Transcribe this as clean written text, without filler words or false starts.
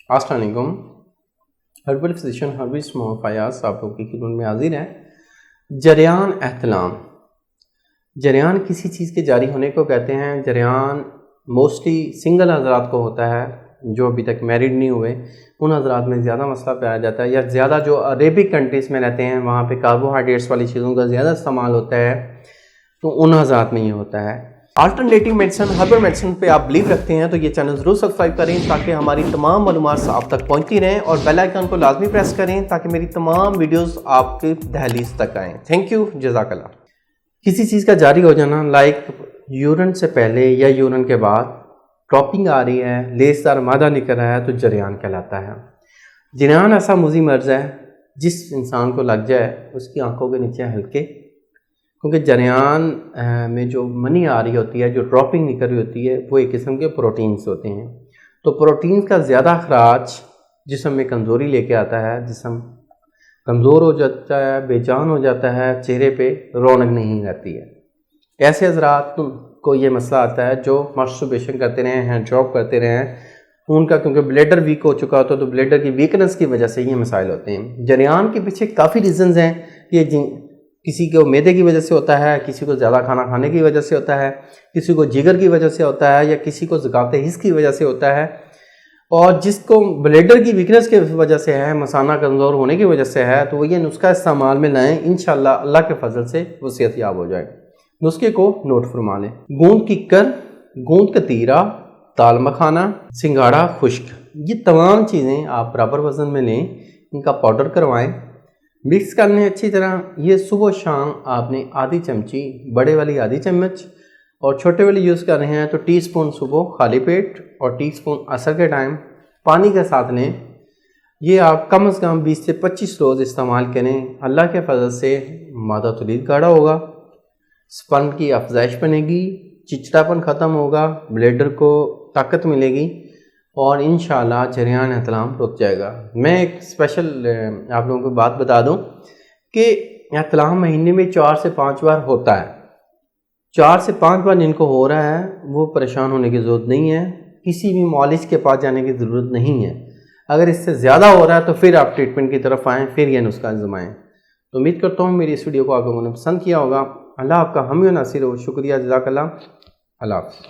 السلام علیکم. Herbal physician herbs محمد فیاض آپ لوگوں کی خدمت میں حاضر ہیں. جریان احتلام. جریان کسی چیز کے جاری ہونے کو کہتے ہیں. جریان موسٹلی سنگل حضرات کو ہوتا ہے جو ابھی تک میرڈ نہیں ہوئے. ان حضرات میں زیادہ مسئلہ پایا جاتا ہے، یا زیادہ جو عربک کنٹریز میں رہتے ہیں وہاں پہ کاربوہائیڈریٹس والی چیزوں کا زیادہ استعمال ہوتا ہے، تو ان حضرات میں یہ ہوتا ہے. آلٹرنیٹیو میڈیسن ہربل میڈیسن پہ آپ بلیو رکھتے ہیں تو یہ چینل ضرور سبسکرائب کریں تاکہ ہماری تمام معلومات آپ تک پہنچتی رہیں، اور بیل آئیکن کو لازمی پریس کریں تاکہ میری تمام ویڈیوز آپ کی دہلیز تک آئیں. تھینک یو، جزاک اللہ. کسی چیز کا جاری ہو جانا، لائک یورن سے پہلے یا یورن کے بعد ڈراپنگ آ رہی ہے، لیسدار مادہ نکل رہا ہے، تو جریان کہلاتا ہے. جریان ایسا موذی مرض ہے جس انسان کو لگ جائے اس کی آنکھوں کے نیچے ہلکے، کیونکہ جریان میں جو منی آ رہی ہوتی ہے، جو ڈراپنگ نکل رہی ہوتی ہے، وہ ایک قسم کے پروٹینز ہوتے ہیں. تو پروٹینز کا زیادہ اخراج جسم میں کمزوری لے کے آتا ہے، جسم کمزور ہو جاتا ہے، بے جان ہو جاتا ہے، چہرے پہ رونق نہیں رہتی ہے. ایسے حضرات کو یہ مسئلہ آتا ہے جو ماسٹربیشن کرتے رہے ہیں، ہینڈ جاب کرتے رہے ہیں، ان کا کیونکہ بلیڈر ویک ہو چکا ہوتا ہے تو بلیڈر کی ویکنس کی وجہ سے یہ مسائل ہوتے ہیں. جریان کے پیچھے کافی ریزنز ہیں. یہ کسی کو معدے کی وجہ سے ہوتا ہے، کسی کو زیادہ کھانا کھانے کی وجہ سے ہوتا ہے، کسی کو جگر کی وجہ سے ہوتا ہے، یا کسی کو ذکات حس کی وجہ سے ہوتا ہے. اور جس کو بلیڈر کی ویکنس کی وجہ سے ہے، مثانہ کمزور ہونے کی وجہ سے ہے، تو وہ یہ نسخہ استعمال میں لائیں، انشاءاللہ اللہ کے فضل سے وہ صحت یاب ہو جائے. نسخے کو نوٹ فرما لیں. گوند ککر، گوند کتیرا، دال مکھانا، سنگھاڑا خشک، یہ تمام چیزیں آپ برابر وزن میں لیں، ان کا پاؤڈر کروائیں، مکس کر لیں اچھی طرح. یہ صبح و شام آپ نے آدھی چمچی، بڑے والی آدھی چمچ اور چھوٹے والی یوز کر رہے ہیں تو ٹی سپون صبح خالی پیٹ اور ٹی سپون عصر کے ٹائم پانی کے ساتھ لیں. یہ آپ کم از کم 20 سے 25 روز استعمال کریں. اللہ کے فضل سے مادہ تولید گاڑھا ہوگا، سپرم کی افزائش بنے گی، چچڑاپن ختم ہوگا، بلیڈر کو طاقت ملے گی، اور انشاءاللہ جریان احتلام رک جائے گا. میں ایک اسپیشل آپ لوگوں کو بات بتا دوں کہ احتلام مہینے میں 4 سے 5 بار ہوتا ہے. 4 سے 5 بار جن کو ہو رہا ہے وہ پریشان ہونے کی ضرورت نہیں ہے، کسی بھی معالج کے پاس جانے کی ضرورت نہیں ہے. اگر اس سے زیادہ ہو رہا ہے تو پھر آپ ٹریٹمنٹ کی طرف آئیں، پھر یہ نسخہ آزمائیں. تو امید کرتا ہوں میری اس ویڈیو کو آپ لوگوں نے پسند کیا ہوگا. اللہ آپ کا حامی و ناصر ہو. شکریہ، جزاک اللہ. اللہ حافظ.